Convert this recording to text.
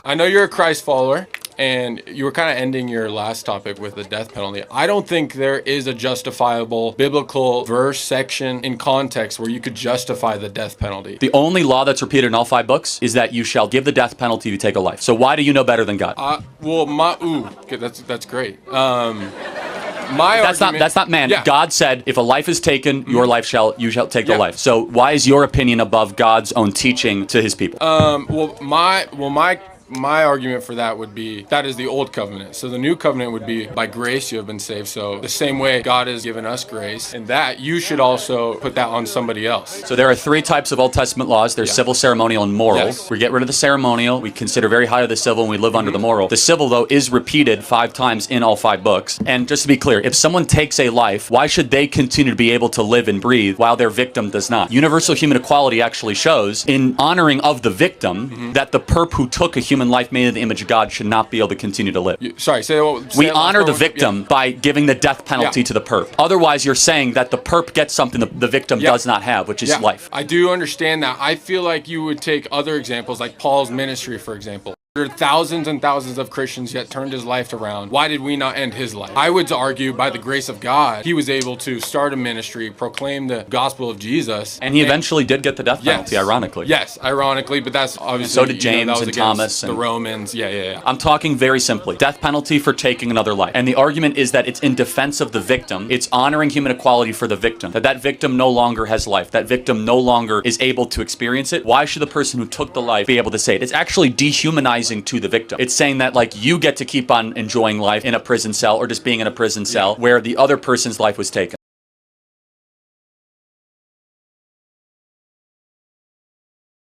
I know you're a Christ follower, and you were kind of ending your last topic with the death penalty. I don't think there is a justifiable biblical verse, section, in context where you could justify the death penalty. The only law that's repeated in all 5 books is that you shall give the death penalty if you take a life. So why do you know better than God? Okay, that's great. That's not man. Yeah. God said, if a life is taken, you shall take the life. So why is your opinion above God's own teaching to his people? My argument for that would be that is the old covenant. So the new covenant would be by grace you have been saved. So the same way God has given us grace, and that you should also put that on somebody else. So there are 3 types of Old Testament laws. There's civil, ceremonial, and moral. Yes. We get rid of the ceremonial. We consider very high of the civil, and we live under the moral. The civil, though, is repeated 5 times in all 5 books. And just to be clear, if someone takes a life, why should they continue to be able to live and breathe while their victim does not? Universal human equality actually shows, in honoring of the victim, that the perp who took a human life made in the image of God should not be able to continue to live. We honor the victim by giving the death penalty to the perp. Otherwise, you're saying that the perp gets something the victim does not have, which is life. I do understand that. I feel like you would take other examples, like Paul's ministry, for example. There are thousands and thousands of Christians yet turned his life around. Why did we not end his life? I would argue by the grace of God, he was able to start a ministry, proclaim the gospel of Jesus. And he eventually did get the death penalty, ironically. Yes, ironically, but that's obviously... So did James and Thomas. The Romans, yeah. I'm talking very simply. Death penalty for taking another life. And the argument is that it's in defense of the victim. It's honoring human equality for the victim. That victim no longer has life. That victim no longer is able to experience it. Why should the person who took the life be able to say it? It's actually dehumanizing to the victim. It's saying that, like, you get to keep on enjoying life in a prison cell or just being in a prison cell where the other person's life was taken.